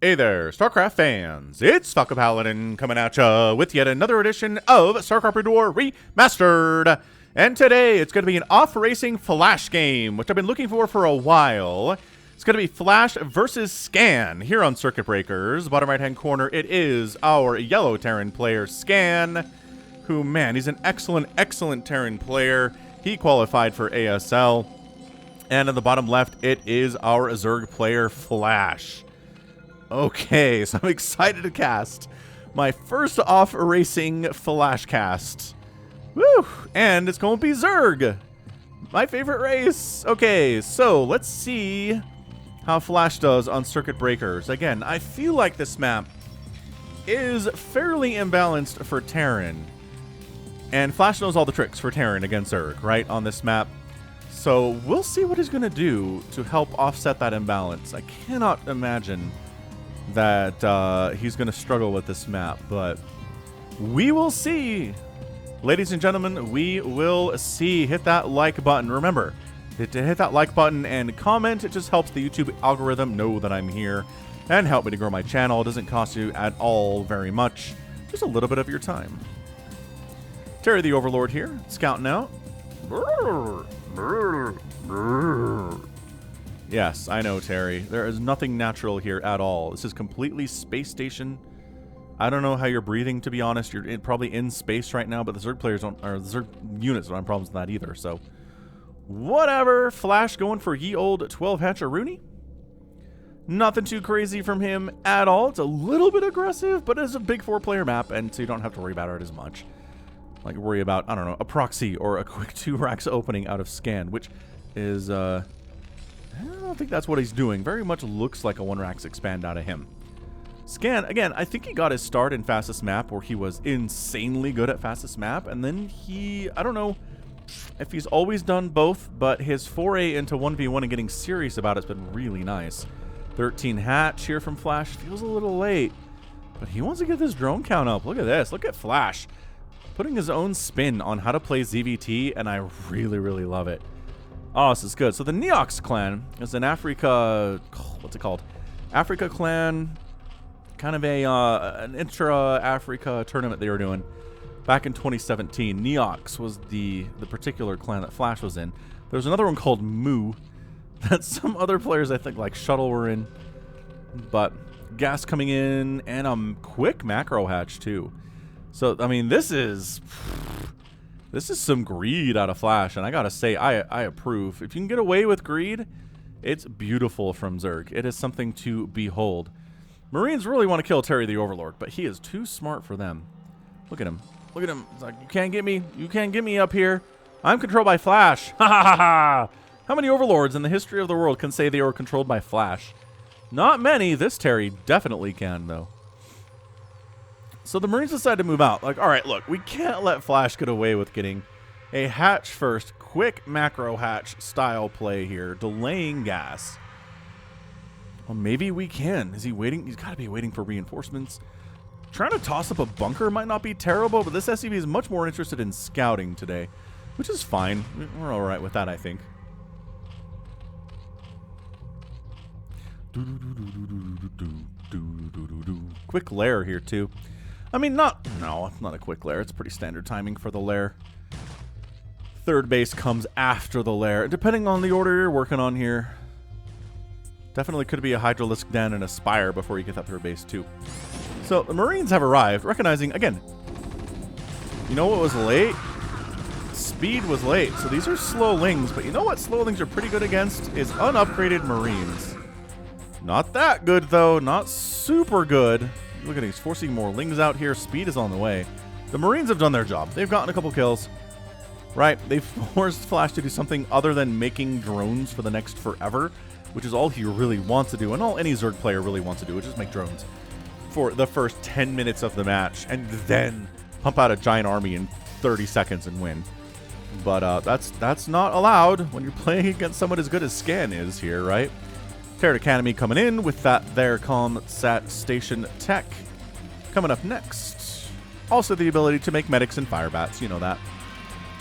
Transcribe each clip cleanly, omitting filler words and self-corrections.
Hey there, StarCraft fans! It's Falcon Paladin coming at ya with yet another edition of StarCraft War Remastered. And today it's going to be an off-racing Flash game, which I've been looking for a while. It's going to be Flash versus Scan here on Circuit Breakers. Bottom right-hand corner, it is our yellow Terran player, Scan, who, man, he's an excellent Terran player. He qualified for ASL. And in the bottom left, it is our Zerg player, Flash. Okay, so I'm excited to cast my first off-racing Flash cast. Woo! And it's going to be Zerg, my favorite race. Okay, so let's see how Flash does on Circuit Breakers. Again, I feel like this map is fairly imbalanced for Terran. And Flash knows all the tricks for Terran against Zerg, right, on this map. So we'll see what he's going to do to help offset that imbalance. I cannot imagine that he's going to struggle with this map, but we will see. Ladies and gentlemen, we will see. Hit that like button. Remember, hit that like button and comment. It just helps the YouTube algorithm know that I'm here and help me to grow my channel. It doesn't cost you at all very much. Just a little bit of your time. Terry the Overlord here, scouting out. Yes, I know, Terry. There is nothing natural here at all. This is completely space station. I don't know how you're breathing, to be honest. You're probably in space right now, but the Zerg players don't, or the Zerg units don't have problems with that either, so whatever. Flash going for ye old 12 hatch Rooney. Nothing too crazy from him at all. It's a little bit aggressive, but it's a big 4-player map, and so you don't have to worry about it as much. Like, worry about, I don't know, a proxy or a quick 2 racks opening out of Scan, which is, I don't think that's what he's doing. Very much looks like a 1 racks expand out of him. Scan, again, I think he got his start in fastest map, where he was insanely good at fastest map, and then he, I don't know if he's always done both, but his foray into 1v1 and getting serious about it's been really nice. 13 hatch here from Flash. Feels a little late, but he wants to get this drone count up. Look at this. Look at Flash putting his own spin on how to play ZVT, and I really love it. Oh, this is good. So the Neox clan is an Africa, what's it called? Africa clan, kind of a an intra-Africa tournament they were doing back in 2017. Neox was the particular clan that Flash was in. There's another one called Moo that some other players, I think, like Shuttle, were in. But gas coming in and a quick macro hatch too. So, I mean, this is some greed out of Flash, and I gotta say, I approve. If you can get away with greed, it's beautiful from Zerg. It is something to behold. Marines really want to kill Terry the Overlord, but he is too smart for them. Look at him. Look at him. It's like, you can't get me. You can't get me up here. I'm controlled by Flash. Ha ha ha ha. How many Overlords in the history of the world can say they were controlled by Flash? Not many. This Terry definitely can, though. So the Marines decide to move out. Like, all right, look, we can't let Flash get away with getting a hatch first, quick macro hatch style play here, delaying gas. Well, maybe we can. Is he waiting? He's got to be waiting for reinforcements. Trying to toss up a bunker might not be terrible, but this SCV is much more interested in scouting today, which is fine. We're all right with that, I think. Quick lair here, too. I mean, no, it's not a quick lair. It's pretty standard timing for the lair. Third base comes after the lair, depending on the order you're working on here. Definitely could be a Hydralisk Den and a Spire before you get that third base, too. So, the Marines have arrived, recognizing, again, you know what was late? Speed was late. So these are slowlings, but you know what slowlings are pretty good against? Is unupgraded Marines. Not that good, though. Not super good. Look at he's forcing more lings out here. Speed is on the way. The Marines have done their job. They've gotten a couple kills. Right? They've forced Flash to do something other than making drones for the next forever, which is all he really wants to do, and all any Zerg player really wants to do, which is make drones for the first 10 minutes of the match, and then pump out a giant army in 30 seconds and win. But that's not allowed when you're playing against someone as good as Scan is here, right? Terran Academy coming in with that there ComSat Station tech. Coming up next, also the ability to make medics and fire bats. You know that.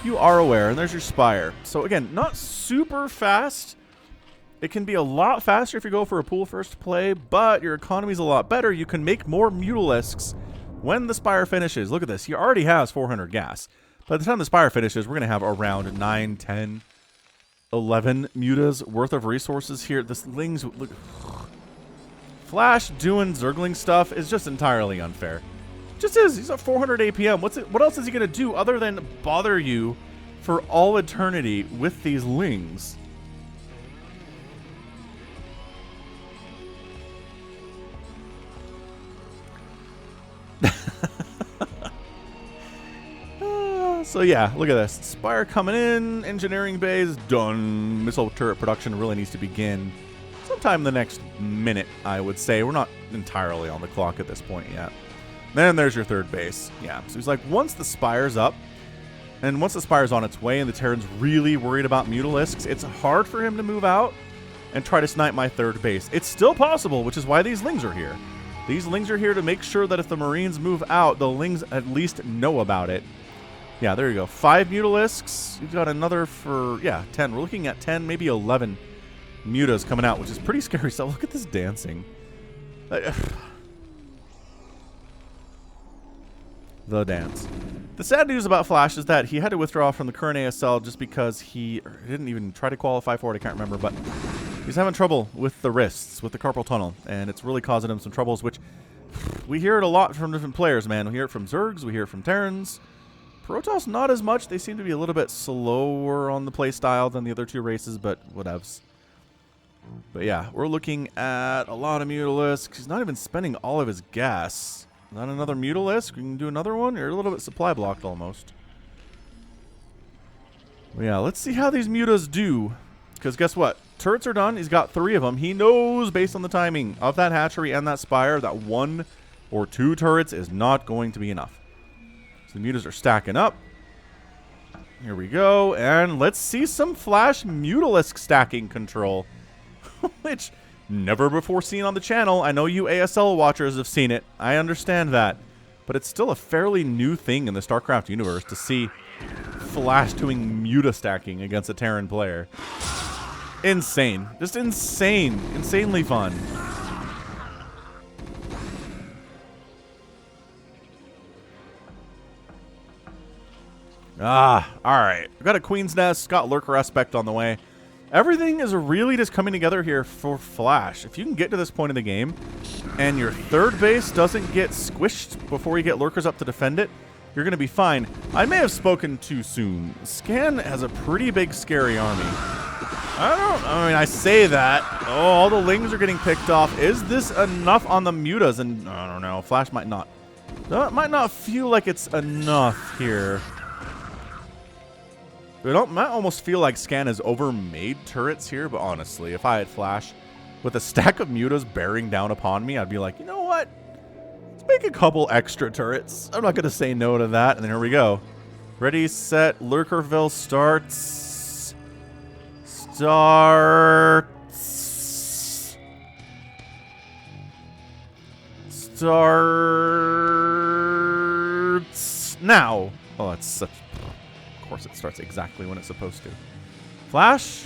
You are aware, and there's your Spire. So again, not super fast, It can be a lot faster if you go for a pool first play, but your economy's a lot better. You can make more Mutalisks when the Spire finishes. Look at this. He already has 400 gas. By the time the Spire finishes, we're going to have around 9, 10, 11 mutas worth of resources here. This Ling's... Look, Flash doing Zergling stuff is just entirely unfair. Just is. He's at 400 APM. What else is he going to do other than bother you for all eternity with these Lings? So yeah, look at this. Spire coming in. Engineering base done. Missile turret production really needs to begin sometime in the next minute, I would say. We're not entirely on the clock at this point yet. Then there's your third base. Yeah, so he's like, once the Spire's up, and once the Spire's on its way and the Terran's really worried about Mutalisks, it's hard for him to move out and try to snipe my third base. It's still possible, which is why these Lings are here. These Lings are here to make sure that if the Marines move out, the Lings at least know about it. Yeah, there you go. 5 Mutalisks. You've got another for, yeah, 10. We're looking at 10, maybe 11 mutas coming out, which is pretty scary stuff. Look at this dancing. The dance. The sad news about Flash is that he had to withdraw from the current ASL just because he didn't even try to qualify for it. I can't remember, but he's having trouble with the wrists, with the carpal tunnel, and it's really causing him some troubles, which we hear it a lot from different players, man. We hear it from Zergs, we hear it from Terrans. Protoss, not as much. They seem to be a little bit slower on the play style than the other two races, but whatevs. But yeah, we're looking at a lot of Mutalisks. He's not even spending all of his gas. Not another Mutalisk? We can do another one? You're a little bit supply blocked almost. But yeah, let's see how these mutas do. Because guess what? Turrets are done. He's got 3 of them. He knows, based on the timing of that hatchery and that Spire, that 1 or 2 turrets is not going to be enough. So the mutas are stacking up. Here we go. And let's see some Flash Mutalisk stacking control. Which, never before seen on the channel. I know you ASL watchers have seen it. I understand that. But it's still a fairly new thing in the StarCraft universe to see Flash doing muta stacking against a Terran player. Insane. Just insane. Insanely fun. Alright. We've got a Queen's Nest, got Lurker Aspect on the way. Everything is really just coming together here for Flash. If you can get to this point in the game, and your third base doesn't get squished before you get Lurkers up to defend it, you're going to be fine. I may have spoken too soon. Scan has a pretty big, scary army. I say that. Oh, all the Lings are getting picked off. Is this enough on the mutas? And I don't know. Flash might not. It might not feel like it's enough here. It might almost feel like Scan has overmade turrets here, but honestly, if I had Flash with a stack of mutas bearing down upon me, I'd be like, you know what? Let's make a couple extra turrets. I'm not going to say no to that. And then here we go. Ready, set, Lurkerville starts. Starts now. Oh, that's such... Of course it starts exactly when it's supposed to. Flash?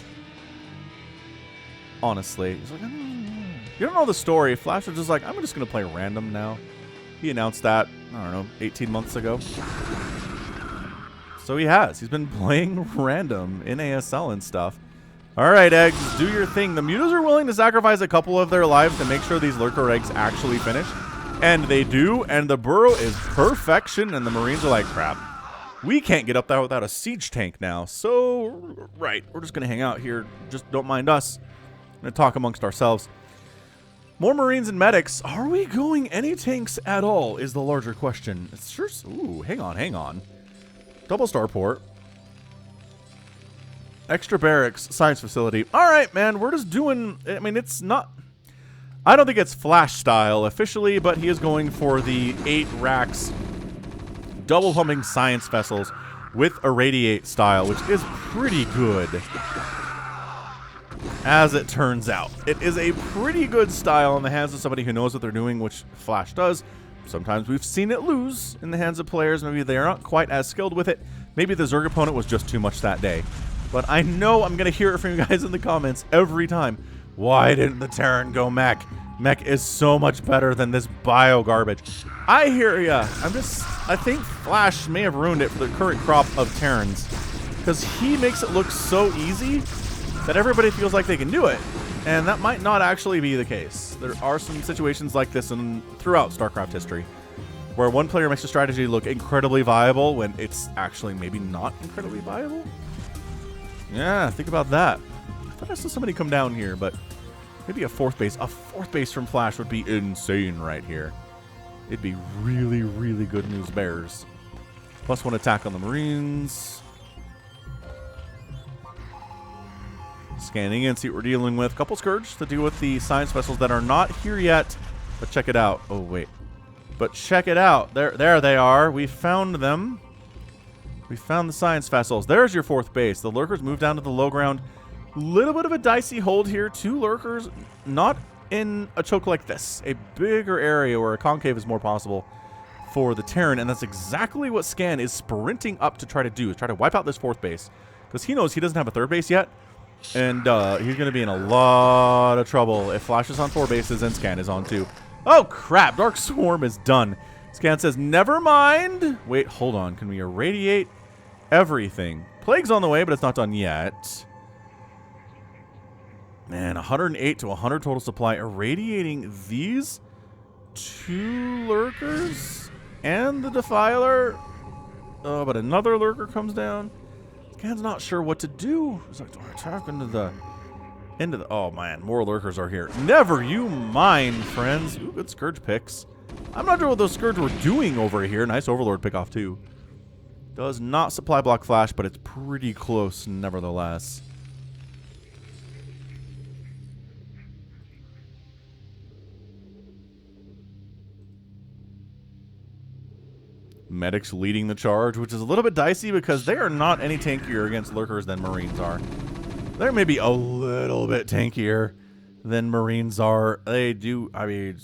Honestly. He's like, you don't know the story. Flash was just like, I'm just going to play random now. He announced that, I don't know, 18 months ago. So he has. He's been playing random in ASL and stuff. Alright, eggs, do your thing. The mutas are willing to sacrifice a couple of their lives to make sure these lurker eggs actually finish. And they do, and the burrow is perfection, and the Marines are like, crap. We can't get up there without a siege tank now. So, right, we're just going to hang out here. Just don't mind us. We're going to talk amongst ourselves. More Marines and medics. Are we going any tanks at all is the larger question. It's sure. Ooh, hang on. Double starport. Extra barracks, science facility. All right, man, we're just doing... I mean, it's not... I don't think it's Flash style officially, but he is going for the 8 racks... double humping science vessels with irradiate style, which is pretty good, as it turns out. It is a pretty good style in the hands of somebody who knows what they're doing, which Flash does. Sometimes we've seen it lose in the hands of players. Maybe they're not quite as skilled with it. Maybe the Zerg opponent was just too much that day. But I know I'm going to hear it from you guys in the comments every time. Why didn't the Terran go mech? Mech is so much better than this bio garbage. I hear ya. I think Flash may have ruined it for the current crop of Terrans, because he makes it look so easy that everybody feels like they can do it. And that might not actually be the case. There are some situations like this throughout StarCraft history, where one player makes a strategy look incredibly viable when it's actually maybe not incredibly viable. Yeah, think about that. I thought I saw somebody come down here, but maybe a fourth base. A fourth base from Flash would be insane right here. It'd be really, really good news bears. +1 attack on the Marines. Scanning in, see what we're dealing with. Couple Scourge to deal with the science vessels that are not here yet. But check it out. Oh, wait. But check it out. There they are. We found them. We found the science vessels. There's your fourth base. The lurkers move down to the low ground. Little bit of a dicey hold here. 2 lurkers, not in a choke like this. A bigger area where a concave is more possible for the Terran, and that's exactly what Scan is sprinting up to try to do, is try to wipe out this fourth base, because he knows he doesn't have a third base yet, and he's going to be in a lot of trouble if Flash is on 4 bases and Scan is on 2. Oh, crap. Dark Swarm is done. Scan says, never mind. Wait, hold on. Can we irradiate everything? Plague's on the way, but it's not done yet. Man, 108 to 100 total supply. Irradiating these 2 lurkers and the Defiler. Oh, but another lurker comes down. Scan's not sure what to do. He's like, do I attack into the... Oh, man, more lurkers are here. Never you mind, friends. Ooh, good Scourge picks. I'm not sure what those Scourge were doing over here. Nice Overlord pick off, too. Does not supply block Flash, but it's pretty close, nevertheless. Medics leading the charge, which is a little bit dicey because they are not any tankier against lurkers than Marines are. They're maybe a little bit tankier than Marines are. They do, I mean,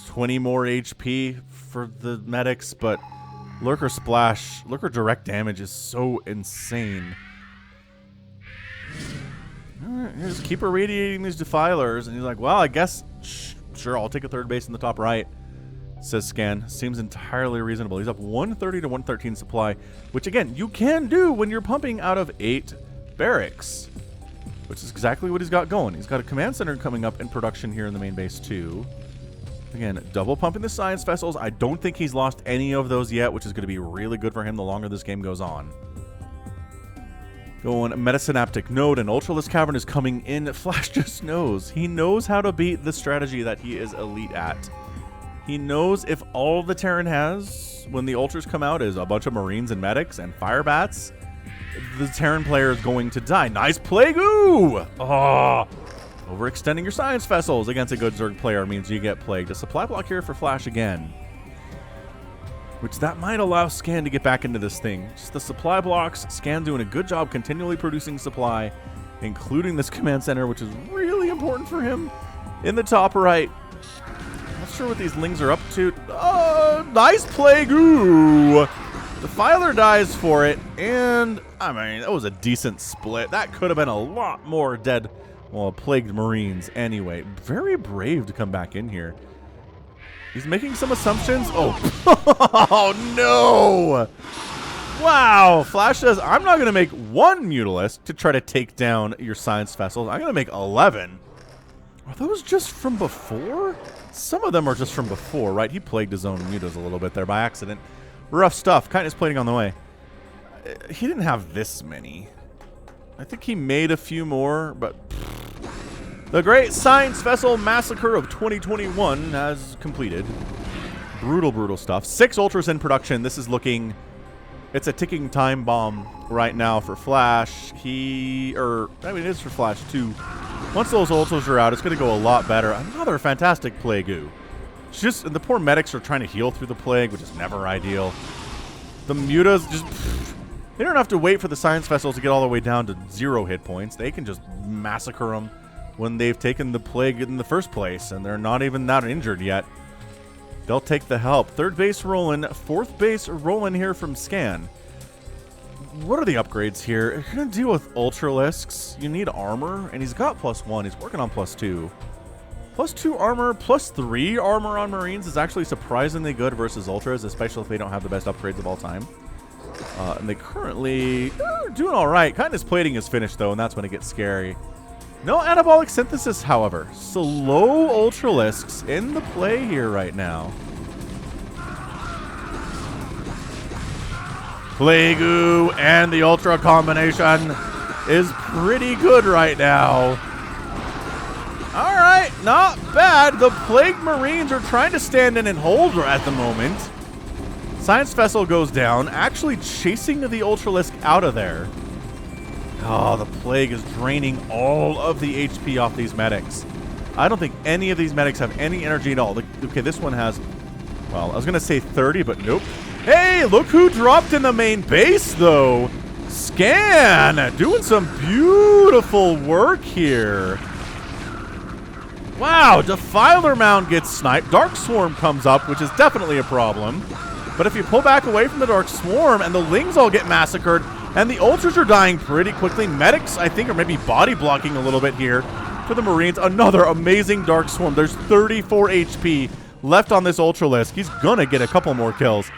20 more HP for the medics, but lurker splash, lurker direct damage is so insane. Alright, just keep irradiating these Defilers, and he's like, well, I guess, sure, I'll take a third base in the top right. Says Scan. Seems entirely reasonable. He's up 130 to 113 supply, which again, you can do when you're pumping out of 8 barracks, which is exactly what he's got going. He's got a command center coming up in production here in the main base too. Again, double pumping the science vessels. I don't think he's lost any of those yet, which is going to be really good for him the longer this game goes on. Going Metasynaptic Node and Ultralisk Cavern is coming in. Flash just knows. He knows how to beat the strategy that he is elite at. He knows if all the Terran has when the Ultras come out is a bunch of Marines and Medics and Fire Bats, the Terran player is going to die. Nice Plague! Ooh! Oh! Overextending your science vessels against a good Zerg player means you get plagued. A supply block here for Flash again, which that might allow Scan to get back into this thing. Just the supply blocks. Scan doing a good job continually producing supply, including this command center, which is really important for him in the top right. Not sure what these Lings are up to. Oh, nice Plague! Ooh! The Filer dies for it, and I mean, that was a decent split. That could have been a lot more dead, well, plagued Marines. Anyway, very brave to come back in here. He's making some assumptions. Oh, oh no! Wow, Flash says, I'm not going to make 1 Mutalisk to try to take down your science vessels. I'm going to make 11. Are those just from before? Some of them are just from before, right? He plagued his own mutas a little bit there by accident. Rough stuff. Kindness plating on the way. He didn't have this many. I think he made a few more, but... The Great Science Vessel Massacre of 2021 has completed. Brutal, brutal stuff. 6 Ultras in production. This is looking... It's a ticking time bomb right now for Flash. I mean, it is for Flash, too. Once those Ultras are out, it's going to go a lot better. Another fantastic Plague-oo. Just, the poor medics are trying to heal through the Plague, which is never ideal. The Mutas just... They don't have to wait for the Science Vessels to get all the way down to 0 hit points. They can just massacre them when they've taken the Plague in the first place, and they're not even that injured yet. They'll take the help. 3rd base rolling, 4th base rolling here from Scan. What are the upgrades here? If you're going to deal with Ultralisks, you need armor, and he's got +1. He's working on +2. +2 armor, +3 armor on Marines is actually surprisingly good versus Ultras, especially if they don't have the best upgrades of all time. And they currently are doing all right. Kindness plating is finished, though, and that's when it gets scary. No anabolic synthesis, however. Slow Ultralisks in the play here right now. Plague-oo and the Ultra combination is pretty good right now. All right, not bad. The Plague Marines are trying to stand in and hold at the moment. Science Vessel goes down, actually chasing the Ultralisk out of there. Oh, the Plague is draining all of the HP off these medics. I don't think any of these medics have any energy at all. Okay, this one has, well, I was going to say 30, but nope. Hey, look who dropped in the main base, though. Scan, doing some beautiful work here. Wow, Defiler Mound gets sniped. Dark Swarm comes up, which is definitely a problem. But if you pull back away from the Dark Swarm and the Lings all get massacred, and the Ultras are dying pretty quickly, medics, I think, are maybe body blocking a little bit here for the Marines. Another amazing Dark Swarm. There's 34 HP left on this Ultralisk. He's gonna get a couple more kills.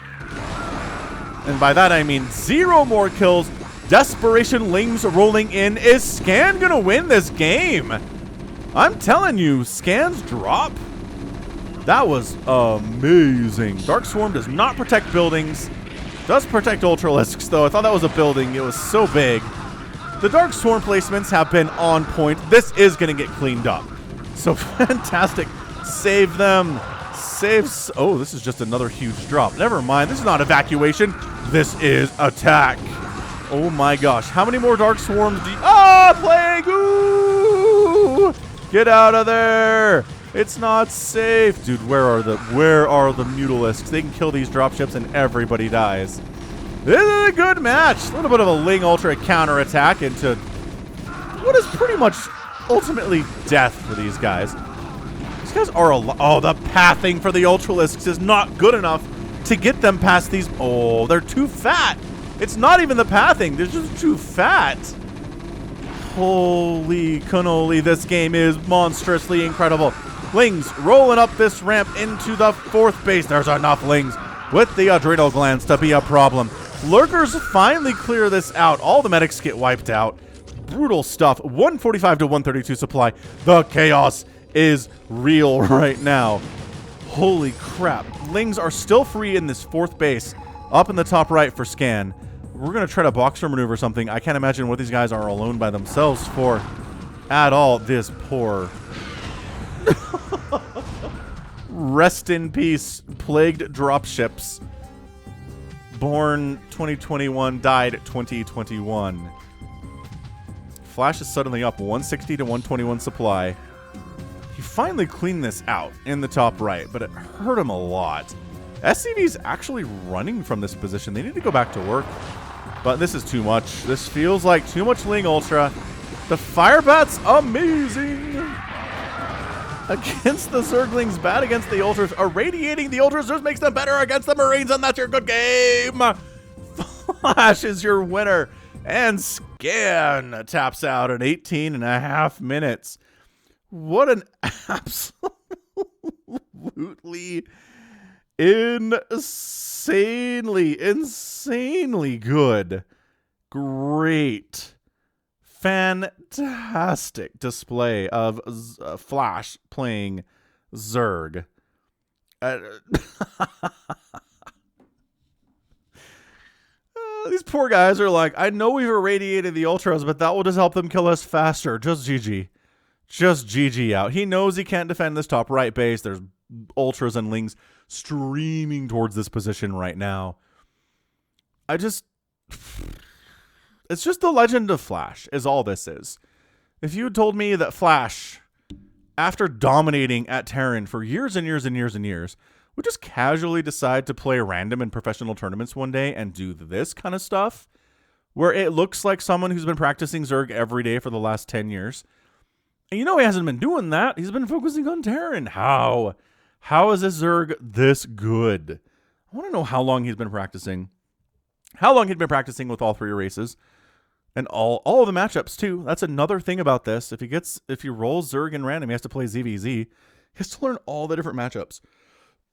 And by that I mean 0 more kills. Desperation Lings rolling in. Is Scan gonna win this game? I'm telling you, Scan's drop, that was amazing. Dark Swarm does not protect buildings. Does protect Ultralisks, though. I thought that was a building. It was so big. The Dark Swarm placements have been on point. This is going to get cleaned up. So fantastic. Save them. Saves. Oh, this is just another huge drop. Never mind. This is not evacuation. This is attack. Oh my gosh. How many more Dark Swarms do you... Ah, Plague! Ooh! Get out of there. It's not safe. Dude, where are the Mutalisks? They can kill these dropships and everybody dies. This is a good match. A little bit of a Ling Ultra counterattack into what is pretty much ultimately death for these guys. These guys are oh, the pathing for the Ultralisks is not good enough to get them past these. Oh, they're too fat. It's not even the pathing. They're just too fat. Holy cannoli, this game is monstrously incredible. Lings rolling up this ramp into the 4th base. There's enough Lings with the adrenal glands to be a problem. Lurkers finally clear this out. All the medics get wiped out. Brutal stuff. 145 to 132 supply. The chaos is real right now. Holy crap. Lings are still free in this 4th base. Up in the top right for Scan. We're going to try to boxer maneuver something. I can't imagine what these guys are alone by themselves for at all. This poor... Rest in peace, plagued dropships. Born 2021, died 2021. Flash is suddenly up 160 to 121 supply. He finally cleaned this out in the top right, but it hurt him a lot. SCV's actually running from this position. They need to go back to work. But this is too much. This feels like too much Ling Ultra. The Firebat's amazing. Against the Zerglings, bad against the Ultras. Irradiating the Ultras just makes them better against the Marines, and that's your good game. Flash is your winner. And Scan taps out in 18.5 minutes. What an absolutely insanely good, great, fantastic display of Flash playing Zerg. These poor guys are like, I know we've irradiated the Ultras, but that will just help them kill us faster. Just GG. Just GG out. He knows he can't defend this top right base. There's Ultras and Lings streaming towards this position right now. It's just the legend of Flash is all this is. If you had told me that Flash, after dominating at Terran for years and years and years and years, would just casually decide to play random in professional tournaments one day and do this kind of stuff, where it looks like someone who's been practicing Zerg every day for the last 10 years. And you know he hasn't been doing that. He's been focusing on Terran. How? How is this Zerg this good? I want to know how long he's been practicing. how long he'd been practicing with all 3 races. And all the matchups too. That's another thing about this. If he rolls Zerg in random, he has to play ZVZ. He has to learn all the different matchups.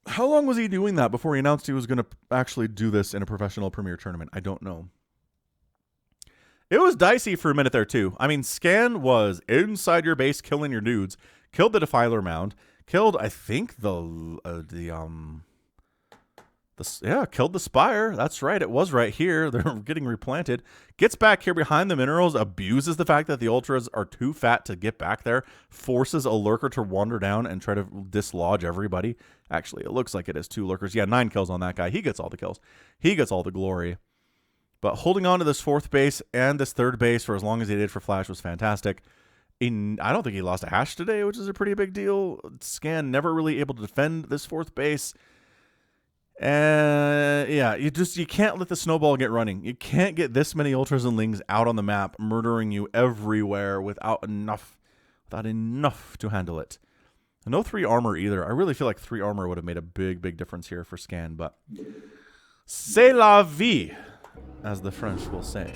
How long was he doing that before he announced he was going to actually do this in a professional premier tournament? I don't know. It was dicey for a minute there too. I mean, Scan was inside your base killing your dudes, killed the Defiler Mound, killed I think killed the Spire. That's right. It was right here. They're getting replanted. Gets back here behind the minerals, abuses the fact that the Ultras are too fat to get back there, forces a Lurker to wander down and try to dislodge everybody. Actually, it looks like it is 2 Lurkers. Yeah, 9 kills on that guy. He gets all the kills. He gets all the glory. But holding on to this 4th base and this 3rd base for as long as he did for Flash was fantastic. I don't think he lost a hash today, which is a pretty big deal. Scan never really able to defend this 4th base. Yeah, you can't let the snowball get running. You can't get this many Ultras and Lings out on the map, murdering you everywhere without enough to handle it. No 3 armor either. I really feel like 3 armor would have made a big difference here for Scan, but c'est la vie, as the French will say.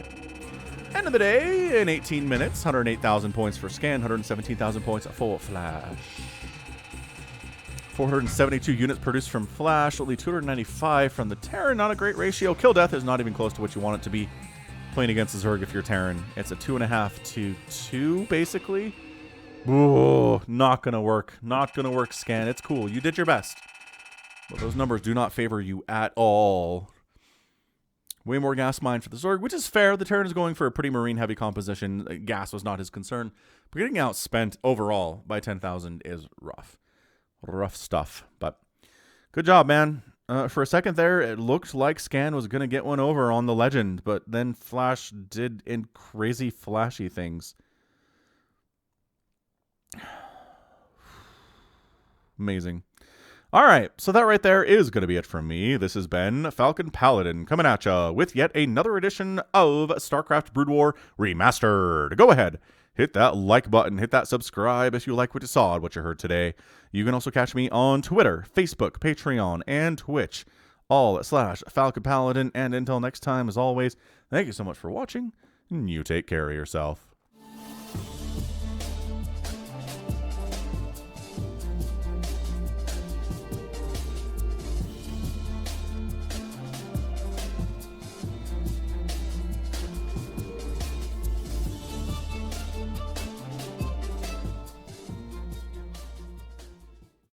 End of the day, in 18 minutes, 108,000 points for Scan, 117,000 points for Flash. 472 units produced from Flash, only 295 from the Terran. Not a great ratio. Kill death is not even close to what you want it to be playing against the Zerg if you're Terran. It's a 2.5 to 2, basically. Ooh, not going to work. Not going to work, Scan. It's cool. You did your best. But those numbers do not favor you at all. Way more gas mine for the Zerg, which is fair. The Terran is going for a pretty marine-heavy composition. Gas was not his concern. But getting outspent overall by 10,000 is rough. Rough stuff, but good job, man. For a second there, it looked like Scan was going to get one over on the Legend, but then Flash did crazy flashy things. Amazing. All right, so that right there is going to be it from me. This has been Falcon Paladin coming at ya with yet another edition of StarCraft Brood War Remastered. Go ahead. Hit that like button. Hit that subscribe if you like what you saw and what you heard today. You can also catch me on Twitter, Facebook, Patreon, and Twitch, all at /Falcon Paladin. And until next time, as always, thank you so much for watching, and you take care of yourself.